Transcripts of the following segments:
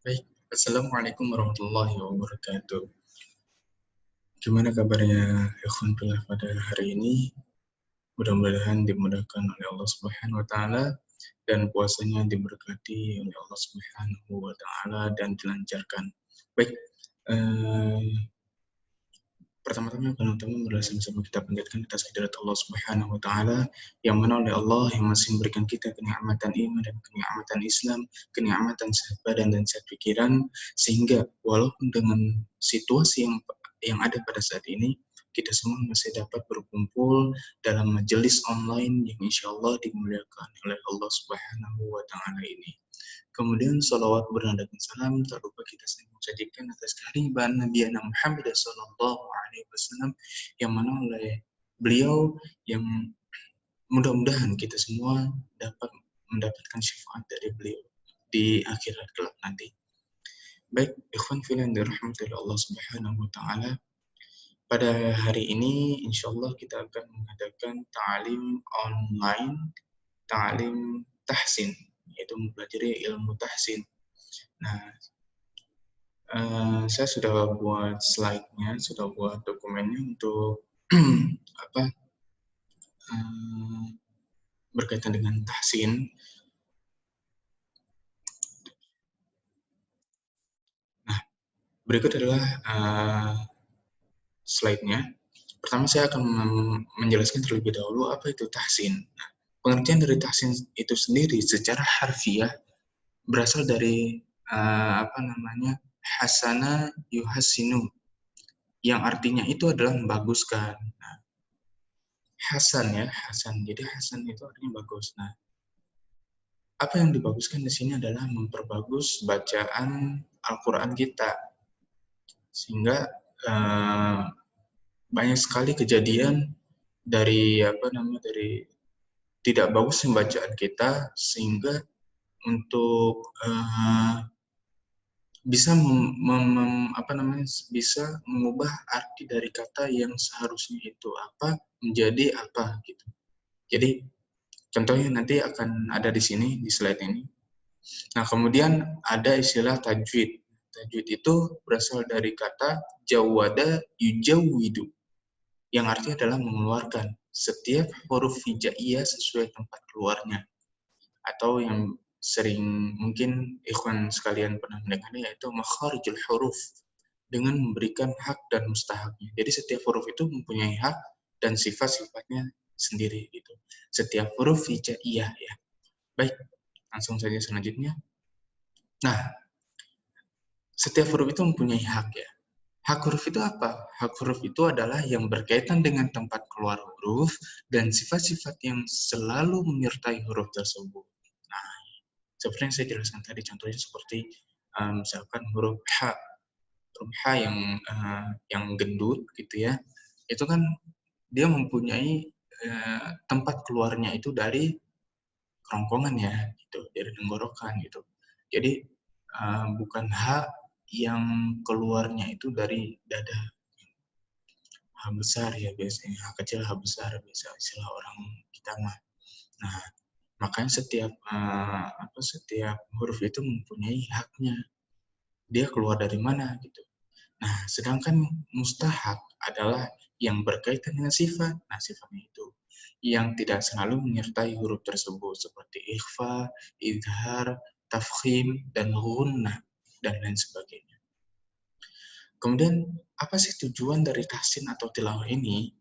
Baik, Assalamualaikum warahmatullahi wabarakatuh. Gimana kabarnya ikhwan fillah pada hari ini? Mudah-mudahan dimudahkan oleh Allah Subhanahu wa taala dan puasanya diberkati oleh Allah Subhanahu wa taala dan dilancarkan. Baik, eh, pertama-tama marilah sama-sama kita panjatkan atas hadirat Allah Subhanahu wa taala yang mana oleh Allah yang masih memberikan kita kenikmatan iman dan kenikmatan Islam, kenikmatan sehat badan dan sehat pikiran, sehingga walaupun dengan situasi yang ada pada saat ini, kita semua masih dapat berkumpul dalam majelis online yang insya Allah dimuliakan oleh Allah Subhanahu wa taala ini. Kemudian salawat bernada dan salam tak lupa kita sering sajikan atas kehadiran Nabi Muhammad sallallahu alaihi wasallam yang mana oleh beliau yang mudah-mudahan kita semua dapat mendapatkan syafaat dari beliau di akhirat kelak nanti. Baik, ikhwan fillah yang dirahmati Allah Subhanahu wa taala. Pada hari ini insyaallah kita akan mengadakan ta'lim online, ta'lim tahsin, yaitu mempelajari ilmu tahsin. Nah, saya sudah buat slide-nya, sudah buat dokumennya untuk berkaitan dengan tahsin. Nah, berikut adalah slide-nya. Pertama saya akan menjelaskan terlebih dahulu apa itu tahsin. Nah, pengertian dari tahsin itu sendiri secara harfiah berasal dari hasana yuhasinu, yang artinya itu adalah membaguskan. Nah, hasan ya, hasan. Jadi hasan itu artinya bagus. Nah, apa yang dibaguskan di sini adalah memperbagus bacaan Al-Quran kita, sehingga banyak sekali kejadian dari tidak bagus bacaan kita, sehingga untuk bisa bisa mengubah arti dari kata yang seharusnya itu apa menjadi apa gitu. Jadi contohnya nanti akan ada di sini di slide ini. Nah, kemudian ada istilah tajwid. Tajwid itu berasal dari kata jawada yujawwidu, yang artinya adalah mengeluarkan setiap huruf hijaiyah sesuai tempat keluarnya. Atau yang sering mungkin ikhwan sekalian pernah mendengar, yaitu makharijul huruf, dengan memberikan hak dan mustahaknya. Jadi setiap huruf itu mempunyai hak dan sifat-sifatnya sendiri gitu. Setiap huruf hijaiyah ya. Baik, langsung saja selanjutnya. Nah, setiap huruf itu mempunyai hak ya. Hak huruf itu apa? Hak huruf itu adalah yang berkaitan dengan tempat keluar huruf dan sifat-sifat yang selalu menyertai huruf tersebut. Nah, seperti yang saya jelaskan tadi, contohnya seperti misalkan huruf H. Huruf H yang gendut gitu ya. Itu kan dia mempunyai tempat keluarnya itu dari kerongkongan ya, gitu, dari tenggorokan gitu. Jadi bukan H yang keluarnya itu dari dada. H besar ya biasanya, H kecil H besar biasa istilah orang kita mah. Nah, makanya setiap huruf itu mempunyai haknya. Dia keluar dari mana gitu. Nah, sedangkan mustahak adalah yang berkaitan dengan sifat. Nah, sifatnya itu yang tidak selalu menyertai huruf tersebut seperti ikhfa, idhar, tafkhim, dan ghunnah, dan lain sebagainya. Kemudian, apa sih tujuan dari tahsin atau tilawah ini?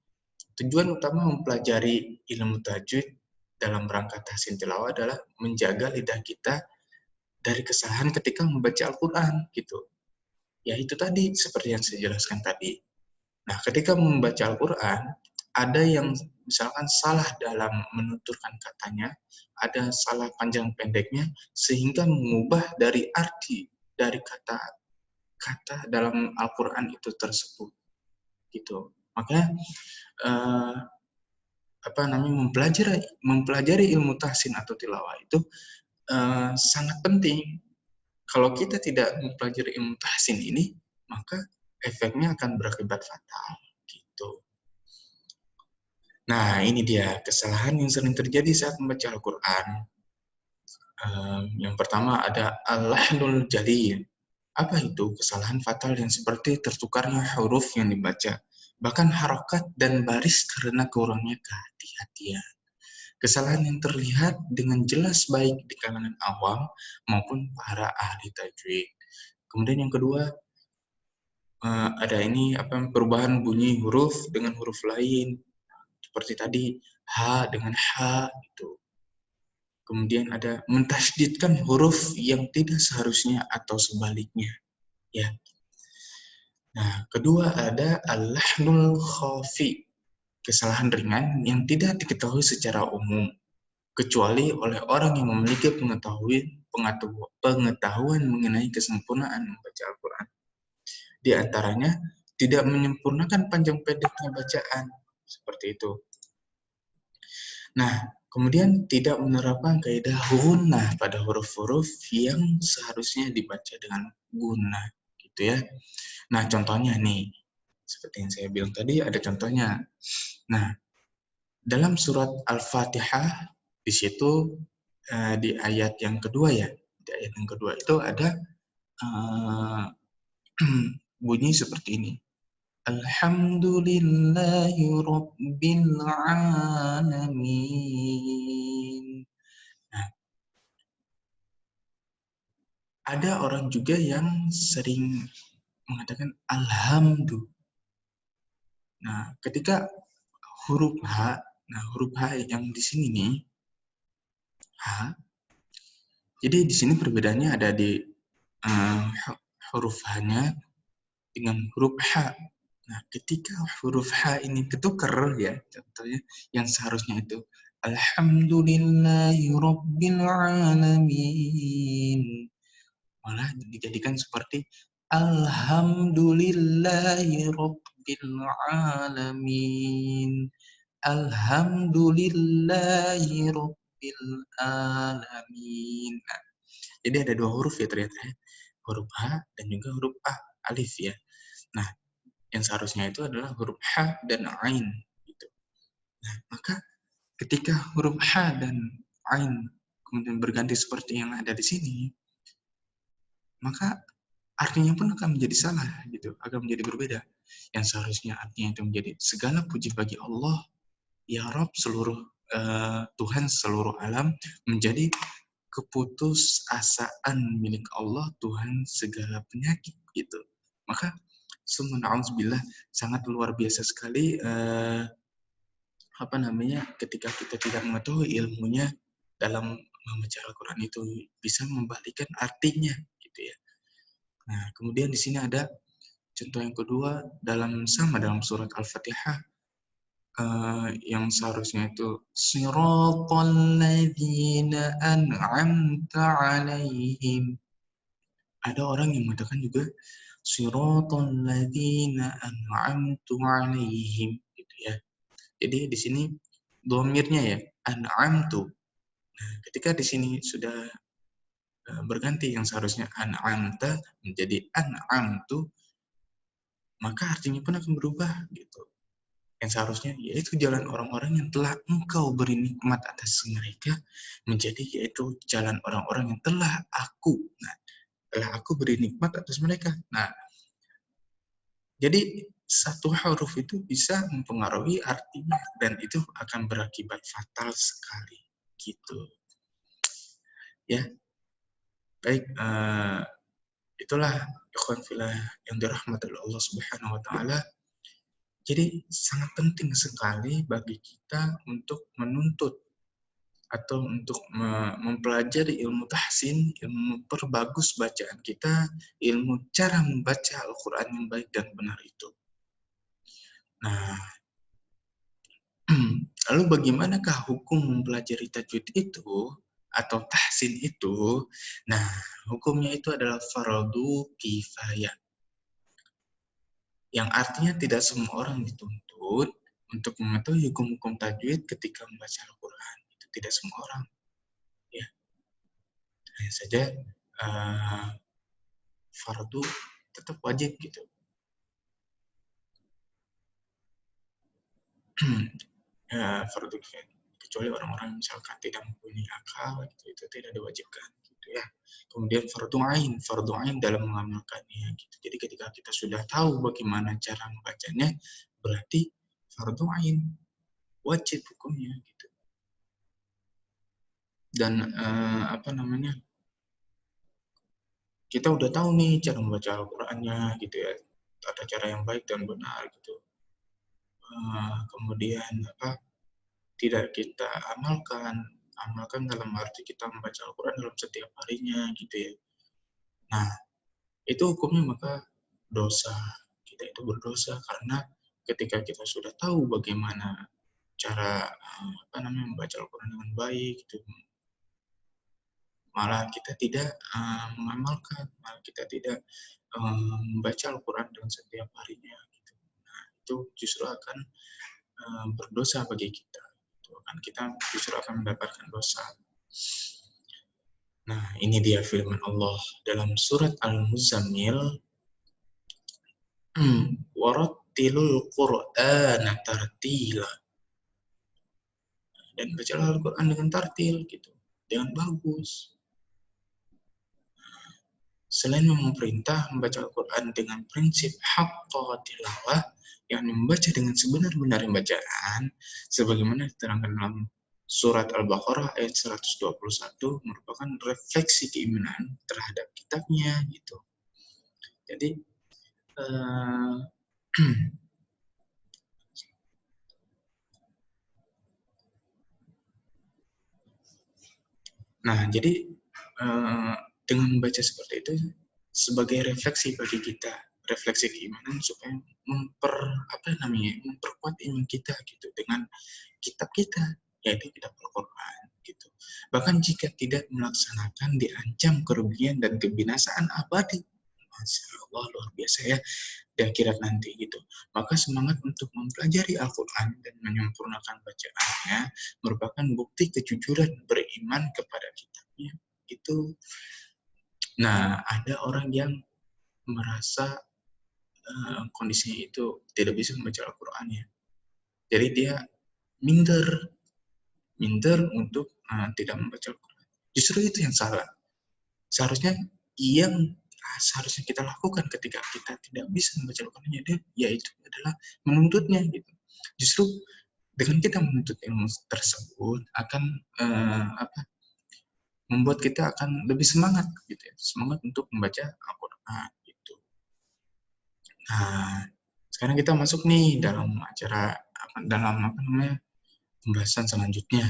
Tujuan utama mempelajari ilmu tajwid dalam rangka tahsin tilawah adalah menjaga lidah kita dari kesalahan ketika membaca Al-Quran, gitu. Ya itu tadi, seperti yang saya jelaskan tadi. Nah, ketika membaca Al-Quran, ada yang misalkan salah dalam menuturkan katanya, ada salah panjang pendeknya, sehingga mengubah dari arti dari kata dalam Al-Quran itu tersebut. Gitu. Makanya mempelajari ilmu tahsin atau tilawah itu sangat penting. Kalau kita tidak mempelajari ilmu tahsin ini, maka efeknya akan berakibat fatal gitu. Nah, ini dia kesalahan yang sering terjadi saat membaca Al-Quran. Yang pertama ada al-lahnul jalil. Apa itu? Kesalahan fatal yang seperti tertukarnya huruf yang dibaca, bahkan harokat dan baris karena kurangnya kehati-hatian. Kesalahan yang terlihat dengan jelas baik di kalangan awam maupun para ahli tajwid. Kemudian yang kedua, ada ini perubahan bunyi huruf dengan huruf lain seperti tadi h dengan h itu. Kemudian ada mentasydidkan huruf yang tidak seharusnya atau sebaliknya, ya. Nah, kedua ada al-lahnul khafi, kesalahan ringan yang tidak diketahui secara umum kecuali oleh orang yang memiliki pengetahuan mengenai kesempurnaan membaca Al-Quran. Di antaranya tidak menyempurnakan panjang pendeknya bacaan, seperti itu. Nah, kemudian tidak menerapkan kaidah gunnah pada huruf-huruf yang seharusnya dibaca dengan gunnah, gitu ya. Nah, contohnya nih, seperti yang saya bilang tadi ada contohnya. Nah, dalam surat Al-Fatihah di situ di ayat yang kedua ya, di ayat yang kedua itu ada bunyi seperti ini. Alhamdulillahi Rabbil Alamin. Nah, ada orang juga yang sering mengatakan alhamdulillah. Nah, ketika huruf H, nah huruf H yang di sini nih, H. Jadi di sini perbedaannya ada di huruf H-nya dengan huruf H. Nah, ketika huruf H ini ketukar ya, contohnya yang seharusnya itu Alhamdulillahi Rabbil Alamin. Malah dijadikan seperti Alhamdulillahi Rabbil Alamin. Alhamdulillahi Rabbil Alamin. Nah, jadi ada dua huruf ya ternyata ya. Huruf H dan juga huruf A, alif ya. Nah, yang seharusnya itu adalah huruf H dan Ain. Gitu. Nah, maka ketika huruf H dan Ain kemudian berganti seperti yang ada di sini, maka artinya pun akan menjadi salah, gitu, akan menjadi berbeda. Yang seharusnya artinya itu menjadi segala puji bagi Allah, ya Rob seluruh Tuhan seluruh alam, menjadi keputusasaan milik Allah Tuhan segala penyakit, gitu. Maka subhanallah sangat luar biasa sekali ketika kita tidak mengetahui ilmunya dalam membaca Al-Quran itu bisa membalikkan artinya, gitu ya. Nah, kemudian di sini ada contoh yang kedua dalam surat Al-Fatihah yang seharusnya itu siratal ladzina an'amta 'alaihim. Ada orang yang mengatakan juga siratal ladzina an'amtu 'alaihim, gitu ya. Jadi di sini dhamirnya ya an'amtu. Nah, ketika di sini sudah berganti yang seharusnya an'amta menjadi an'amtu, maka artinya pun akan berubah, gitu. Yang seharusnya yaitu jalan orang-orang yang telah engkau beri nikmat atas mereka, menjadi yaitu jalan orang-orang yang telah aku beri nikmat atas mereka. Nah, jadi satu huruf itu bisa mempengaruhi artinya dan itu akan berakibat fatal sekali, gitu. Ya, baik. Itulah ikhwan fillah yang dirahmati Allah Subhanahu wa taala. Jadi sangat penting sekali bagi kita untuk menuntut atau untuk mempelajari ilmu tahsin, ilmu perbagus bacaan kita, ilmu cara membaca Al-Quran yang baik dan benar itu. Nah, lalu bagaimanakah hukum mempelajari tajwid itu atau tahsin itu? Nah, hukumnya itu adalah fardu kifayah. Yang artinya tidak semua orang dituntut untuk mengetahui hukum-hukum tajwid ketika membaca Al-Quran. Itu tidak semua orang. Ya, hanya saja fardu tetap wajib gitu. Fardu kifayah kecuali orang-orang misalkan tidak mempunyai akal gitu, itu tidak diwajibkan. gitu ya. Kemudian fardu ain dalam mengamalkannya gitu. Jadi ketika kita sudah tahu bagaimana cara membacanya, berarti fardu ain, wajib hukumnya gitu. Dan kita udah tahu nih cara membaca Al-Qur'annya gitu ya. Ada cara yang baik dan benar gitu. Kemudian tidak kita amalkan dalam arti kita membaca Al-Quran dalam setiap harinya gitu ya. Nah, itu hukumnya maka dosa. Kita itu berdosa karena ketika kita sudah tahu bagaimana cara membaca Al-Quran dengan baik gitu, malah kita tidak mengamalkan, malah kita tidak membaca Al-Quran dengan setiap harinya gitu. Nah, itu justru akan berdosa bagi kita. Kita justru akan mendapatkan dosa. Nah, ini dia firman Allah dalam surat Al-Muzammil, warattilul Qur'ana tartila. Dan bacalah Al-Quran dengan tartil gitu, dengan bagus. Selain memerintah membaca Al-Quran dengan prinsip haqqa tilawah, yang membaca dengan sebenar-benar bacaan, sebagaimana diterangkan dalam surat Al-Baqarah ayat 121, merupakan refleksi keimanan terhadap kitabnya gitu. Jadi nah, jadi dengan membaca seperti itu sebagai refleksi bagi kita, refleksi keimanan supaya memperkuat iman kita gitu dengan kitab kita, yaitu kitab Al-Quran gitu. Bahkan jika tidak melaksanakan diancam kerugian dan kebinasaan abadi. Masya Allah, luar biasa ya, di akhirat nanti gitu. Maka semangat untuk mempelajari Al-Quran dan menyempurnakan bacaannya merupakan bukti kejujuran beriman kepada kitabnya gitu. Nah, ada orang yang merasa kondisinya itu tidak bisa membaca Al-Quran ya. Jadi dia minder untuk tidak membaca Al-Quran. Justru itu yang salah. Seharusnya kita lakukan ketika kita tidak bisa membaca Al-Quran, yaitu adalah menuntutnya gitu. Justru dengan kita menuntut ilmu tersebut akan membuat kita akan lebih semangat gitu ya, semangat untuk membaca Al-Quran gitu. Nah, sekarang kita masuk nih dalam pembahasan selanjutnya.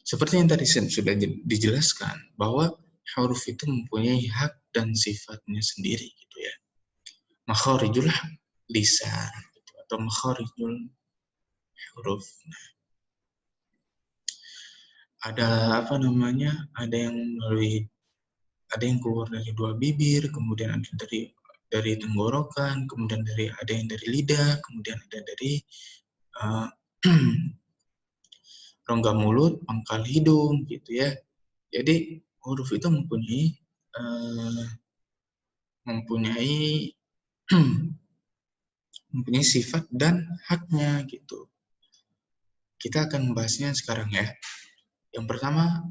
Seperti yang tadi sudah dijelaskan bahwa huruf itu mempunyai hak dan sifatnya sendiri gitu ya. Makharijul lisan gitu, atau makharijul huruf. Nah, ada ada yang keluar dari dua bibir, kemudian ada dari tenggorokan, kemudian ada yang dari lidah, kemudian ada dari rongga mulut, pangkal hidung gitu ya. Jadi huruf itu mempunyai sifat dan haknya gitu. Kita akan membahasnya sekarang ya. Yang pertama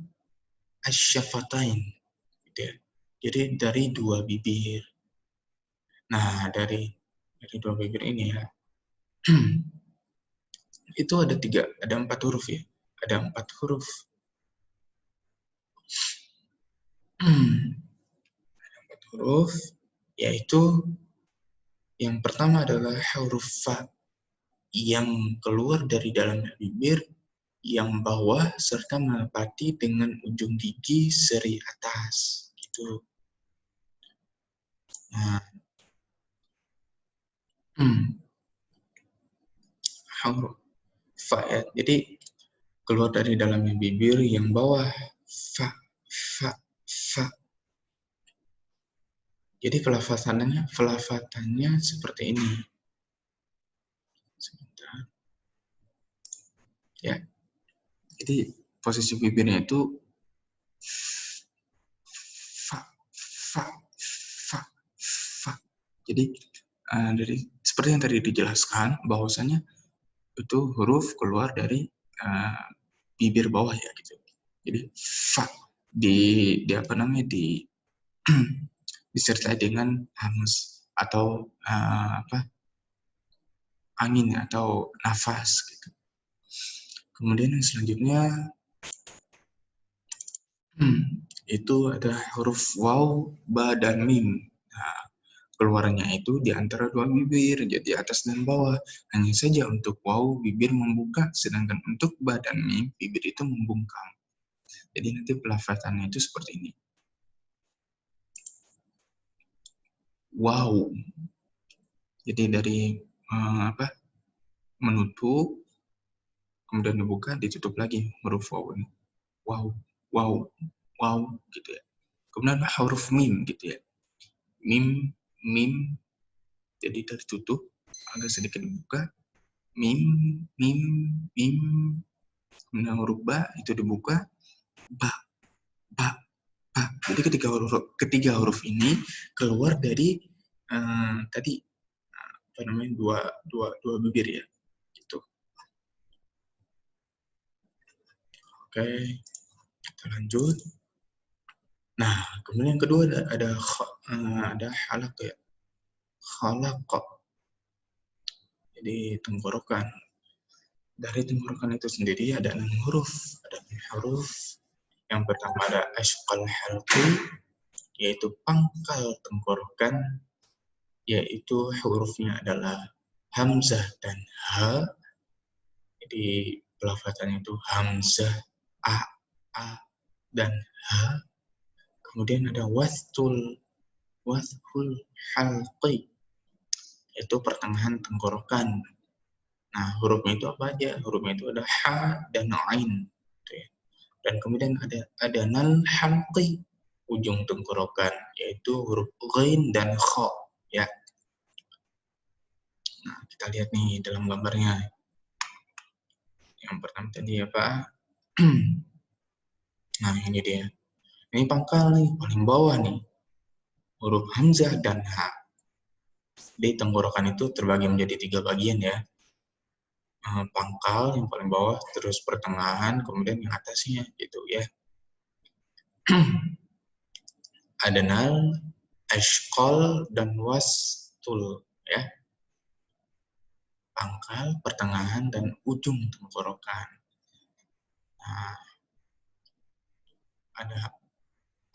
asy-syafatain gitu ya. Jadi dari dua bibir. Nah, dari dua bibir ini ya. Itu ada 4 huruf ya. Ada 4 huruf. Ada 4 huruf, yaitu yang pertama adalah huruf fa yang keluar dari dalam bibir yang bawah serta menepati dengan ujung gigi seri atas gitu. Nah, huruf fa ya. Jadi keluar dari dalam bibir yang bawah fa. Jadi pelafatannya seperti ini. Sebentar. Ya. Jadi posisi bibirnya itu fa. Jadi seperti yang tadi dijelaskan bahwasanya itu huruf keluar dari bibir bawah ya gitu. Jadi fa. di apa namanya disertai dengan hams atau angin atau nafas gitu. Kemudian yang selanjutnya itu ada huruf waw, ba, dan mim. Nah, keluarnya itu di antara dua bibir, jadi atas dan bawah. Hanya saja untuk waw bibir membuka, sedangkan untuk ba dan mim bibir itu membungkam. Jadi nanti pelafatannya itu seperti ini. Wow. Jadi dari menutup, kemudian dibuka, ditutup lagi huruf waw ini. Wow, wow, wow, gitu ya. Kemudian huruf mim gitu ya. Mim, mim, jadi dari tutup, agak sedikit dibuka. Mim, mim, mim. Kemudian huruf ba, itu dibuka. Ba, ba, ba. Jadi ketiga huruf ini keluar dari tadi apa namanya dua bibir ya. Gitu. Oke, kita lanjut. Nah, kemudian yang kedua ada halaq ya. Halaq. Jadi tenggorokan. Dari tenggorokan itu sendiri ada 6 huruf. Ada 6 huruf. Yang pertama ada ashqal halqi, yaitu pangkal tenggorokan, yaitu hurufnya adalah hamzah dan ha. Jadi pelafatannya itu hamzah, a, dan ha. Kemudian ada wathul halqi, yaitu pertengahan tenggorokan. Nah, hurufnya itu apa aja? Hurufnya itu ada ha dan ain. Gitu ya. Dan kemudian ada nal halqi, ujung tenggorokan, yaitu huruf ghain dan kha. Ya. Nah, kita lihat nih dalam gambarnya. Yang pertama tadi apa? Nah, ini dia. Ini pangkal nih, paling bawah nih. Huruf hamzah dan ha. Di tenggorokan itu terbagi menjadi 3 bagian ya. Pangkal yang paling bawah, terus pertengahan, kemudian yang atasnya gitu ya. Ada nal, ashqal, dan wastul ya. Pangkal, pertengahan, dan ujung tenggorokan. Nah, ada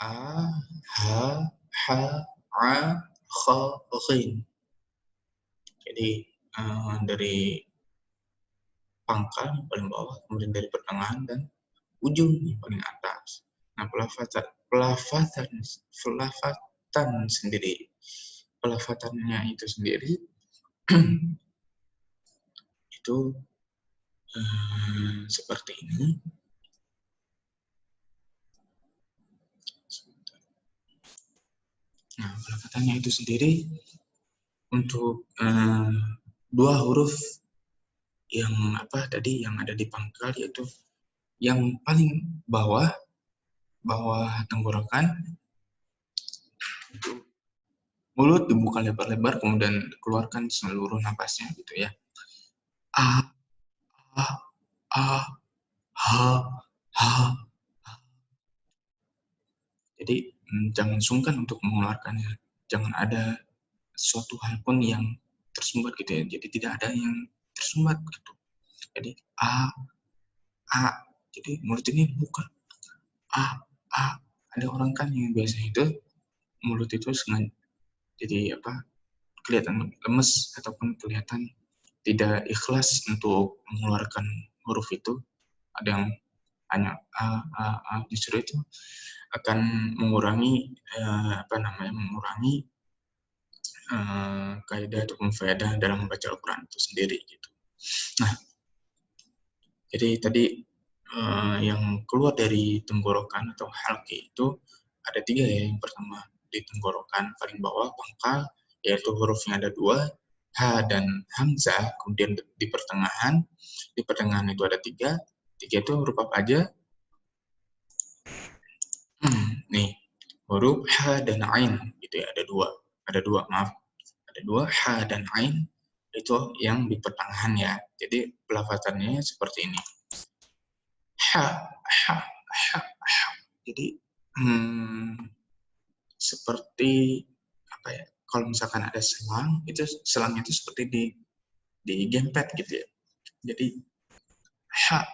a, ha, ha, a, kha, ghin. Jadi dari pangkal yang paling bawah, kemudian dari pertengahan dan ujung yang paling atas. Nah, pelafatan sendiri, pelafatannya itu sendiri itu seperti ini. Nah, pelafatannya itu sendiri untuk dua huruf yang apa tadi yang ada di pangkal, yaitu yang paling bawah tenggorokan itu mulut dibuka lebar-lebar, kemudian keluarkan seluruh napasnya gitu ya. A, a, a, ha, ha. Jadi jangan sungkan untuk mengeluarkannya. Jangan ada suatu hal pun yang tersumbat gitu ya. Jadi tidak ada yang tersumbat gitu. Jadi a, jadi mulut ini buka. A. Ada orang kan yang biasa itu mulut itu sengaja jadi apa, kelihatan lemes ataupun kelihatan tidak ikhlas untuk mengeluarkan huruf itu. Ada yang hanya justru itu akan mengurangi mengurangi kaidah ataupun faedah dalam membaca Al-Quran itu sendiri gitu. Nah, jadi tadi yang keluar dari tenggorokan atau halqi itu ada 3 ya. Yang pertama di tenggorokan paling bawah pangkal, yaitu hurufnya ada 2, ha dan hamzah. Kemudian di pertengahan itu ada 3 itu huruf apa aja? Nih, huruf ha dan ain gitu ya, ada dua, ha dan ain itu yang di pertengahan ya. Jadi pelafatannya seperti ini. Ha. Jadi seperti apa ya? Kalau misalkan ada selang, itu selangnya itu seperti di gamepad gitu ya. Jadi ha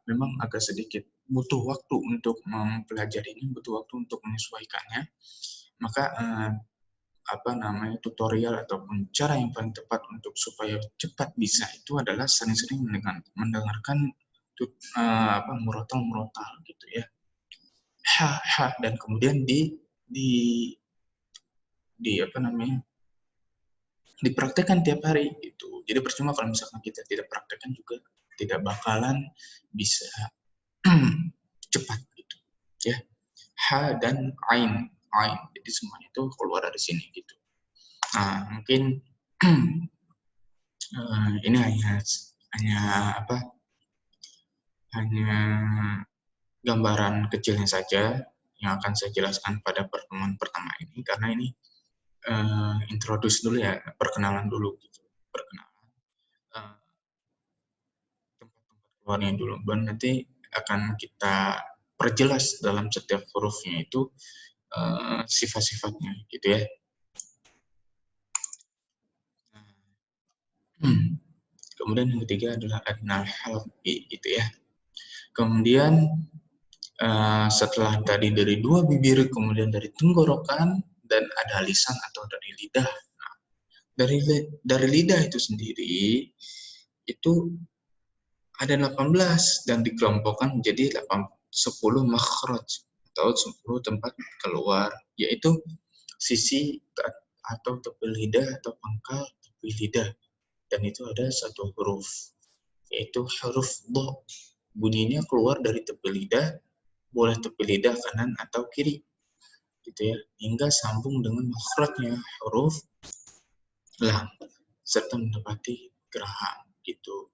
memang agak sedikit butuh waktu untuk mempelajari ini, butuh waktu untuk menyesuaikannya. Maka tutorial ataupun cara yang paling tepat untuk supaya cepat bisa itu adalah sering-sering mendengarkan murotal gitu ya. Dan kemudian dipraktekkan tiap hari itu. Jadi percuma kalau misalkan kita tidak praktekkan juga tidak bakalan bisa cepat gitu ya. Dan ain. Jadi semuanya itu keluar dari sini gitu. Nah, mungkin ini hanya gambaran kecilnya saja yang akan saya jelaskan pada pertemuan pertama ini, karena ini introduce dulu ya, perkenalan dulu gitu. Perkenalan tempat-tempat keluarnya dulu, baru nanti akan kita perjelas dalam setiap hurufnya itu sifat-sifatnya gitu ya. Kemudian yang ketiga adalah adnal halqi gitu ya. Kemudian setelah tadi dari dua bibir, kemudian dari tenggorokan, dan ada lisan atau dari lidah. Nah, dari lidah itu sendiri itu ada 18 dan dikelompokkan menjadi 10 makhraj atau 10 tempat keluar, yaitu sisi atau tepi lidah atau pangkal tepi lidah, dan itu ada satu huruf, yaitu huruf dha. Bunyinya keluar dari tepi lidah, boleh tepi lidah kanan atau kiri gitu ya, hingga sambung dengan makhrajnya huruf lam serta mendapati geraham gitu.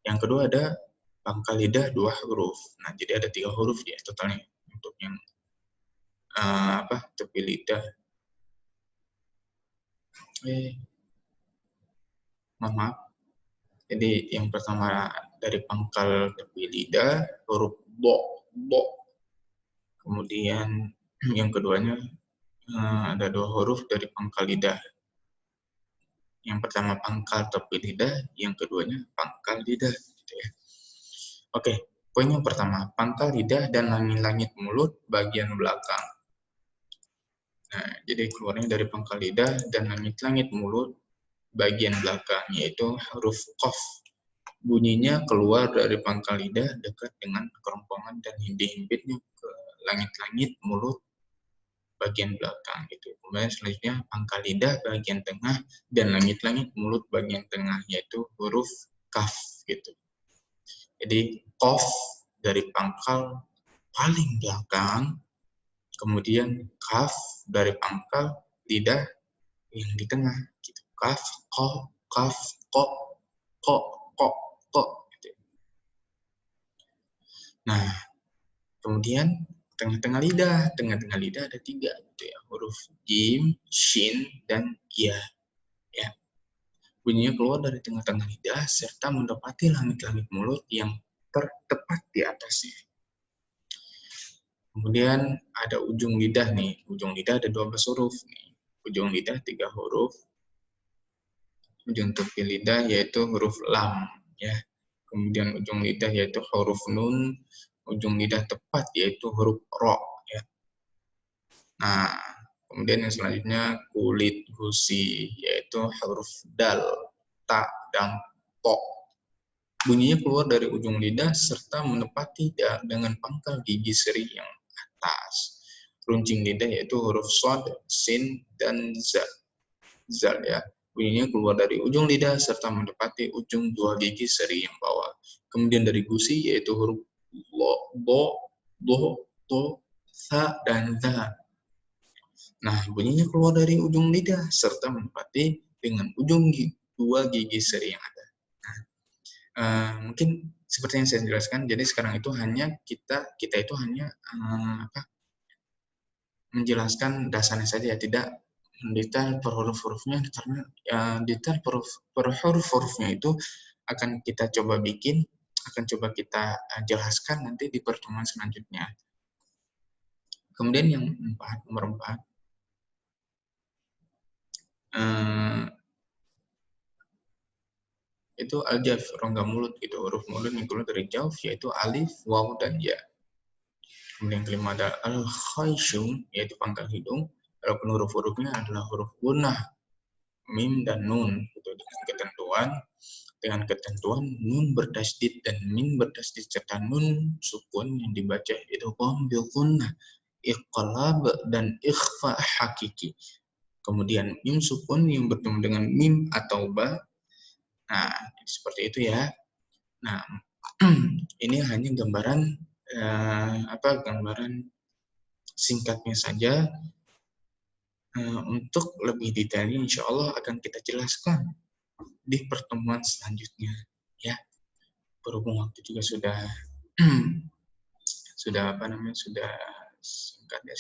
Yang kedua ada pangkal lidah 2 huruf. Nah, jadi ada 3 huruf ya totalnya untuk yang tepi lidah. Maaf. Jadi yang pertama dari pangkal tepi lidah huruf bo. Kemudian yang keduanya ada 2 huruf dari pangkal lidah. Yang pertama pangkal tepi lidah, yang keduanya pangkal lidah gitu ya. Oke, poin yang pertama, pangkal lidah dan langit-langit mulut bagian belakang. Nah, jadi keluarnya dari pangkal lidah dan langit-langit mulut bagian belakang, yaitu huruf qaf. Bunyinya keluar dari pangkal lidah dekat dengan kerongkongan dan himpit-himpitnya ke langit-langit mulut bagian belakang gitu. Kemudian selanjutnya pangkal lidah bagian tengah dan langit-langit mulut bagian tengah, yaitu huruf kaf gitu. Jadi qaf dari pangkal paling belakang, kemudian kaf dari pangkal lidah yang di tengah gitu. Kaf, ko, kaf, ko, gitu. Nah, kemudian tengah-tengah lidah ada 3 gitu ya, huruf jim, shin, dan ya. Bunyinya keluar dari tengah-tengah lidah serta mendapati langit-langit mulut yang tepat di atasnya. Kemudian ada ujung lidah nih, ujung lidah ada 12 huruf nih. Ujung lidah 3 huruf. Ujung tepi lidah yaitu huruf lam ya. Kemudian ujung lidah yaitu huruf nun, ujung lidah tepat yaitu huruf ro ya. Nah, kemudian yang selanjutnya kulit gusi yaitu huruf dal, ta, dan to. Bunyinya keluar dari ujung lidah serta menepati dengan pangkal gigi seri yang atas. Runcing lidah yaitu huruf shad, sin, dan zal ya. Bunyinya keluar dari ujung lidah serta menepati ujung 2 gigi seri yang bawah. Kemudian dari gusi yaitu huruf lo, bo, do, to, sa, dan za. Nah, bunyinya keluar dari ujung lidah serta menepati dengan ujung 2 gigi seri yang ada. Mungkin seperti yang saya jelaskan, jadi sekarang itu hanya kita itu hanya menjelaskan dasarnya saja, tidak mendetail per huruf-hurufnya, karena detail per huruf-hurufnya itu akan kita coba kita jelaskan nanti di pertemuan selanjutnya. Kemudian yang nomor 4, itu al-jaf, rongga mulut gitu. Huruf mulut yang keluar dari jauf yaitu alif, waw, dan ya. Kemudian yang kelima adalah al-khayshum, yaitu pangkal hidung. Walaupun huruf-hurufnya adalah huruf gunnah, mim dan nun gitu. Dengan ketentuan nun bertasydid dan mim bertasydid serta nun sukun yang dibaca itu bil gunnah, iqlab dan ikhfa hakiki. Kemudian mim sukun yang bertemu dengan mim atau ba. Nah, seperti itu ya. Nah, ini hanya gambaran gambaran singkatnya saja. Untuk lebih detailnya insya Allah akan kita jelaskan di pertemuan selanjutnya ya. Berhubung waktu juga sudah sudah singkatnya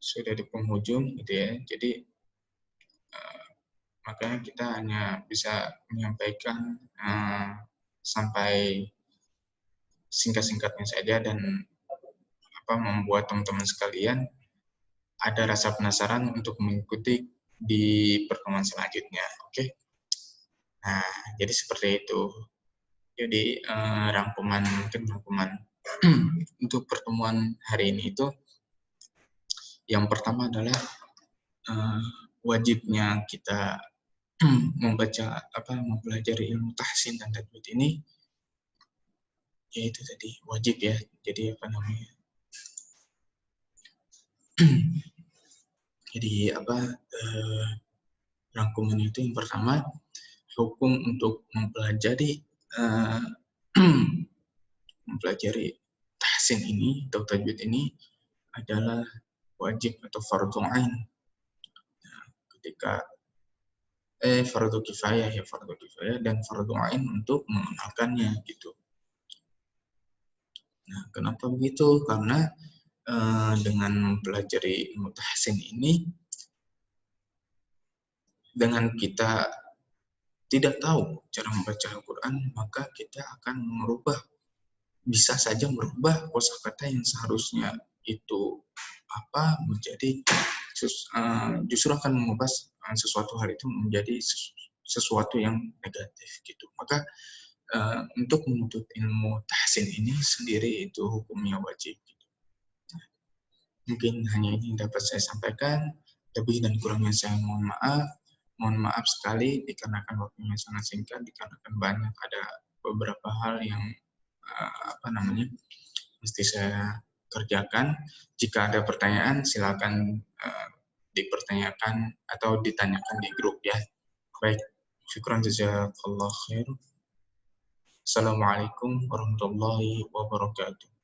sudah di penghujung gitu ya. Jadi makanya kita hanya bisa menyampaikan sampai singkat-singkatnya saja dan membuat teman-teman sekalian ada rasa penasaran untuk mengikuti di pertemuan selanjutnya. Oke. Nah, jadi seperti itu. Jadi rangkuman untuk pertemuan hari ini itu yang pertama adalah wajibnya kita mempelajari ilmu tahsin dan tajwid ini, yaitu tadi wajib ya. Jadi jadi rangkuman itu yang pertama, hukum untuk mempelajari tahsin ini atau tajwid ini adalah wajib atau fardhu ain. Ketika fardhu kifayah dan fardhu ain untuk mengenalkannya gitu. Nah, kenapa begitu? Karena dengan mempelajari ilmu tahsin ini, dengan kita tidak tahu cara membaca Al-Quran, maka kita akan bisa saja merubah kosakata yang seharusnya itu menjadi justru akan mengubah sesuatu hal itu menjadi sesuatu yang negatif gitu. Maka untuk menuntut ilmu tahsin ini sendiri itu hukumnya wajib gitu. Mungkin hanya ini yang dapat saya sampaikan. Lebih dan kurangnya saya mohon maaf sekali dikarenakan waktunya sangat singkat, dikarenakan banyak ada beberapa hal yang mesti saya kerjakan. Jika ada pertanyaan silakan dipertanyakan atau ditanyakan di grup ya. Baik, syukran jazakallahu khair. Assalamualaikum warahmatullahi wabarakatuh.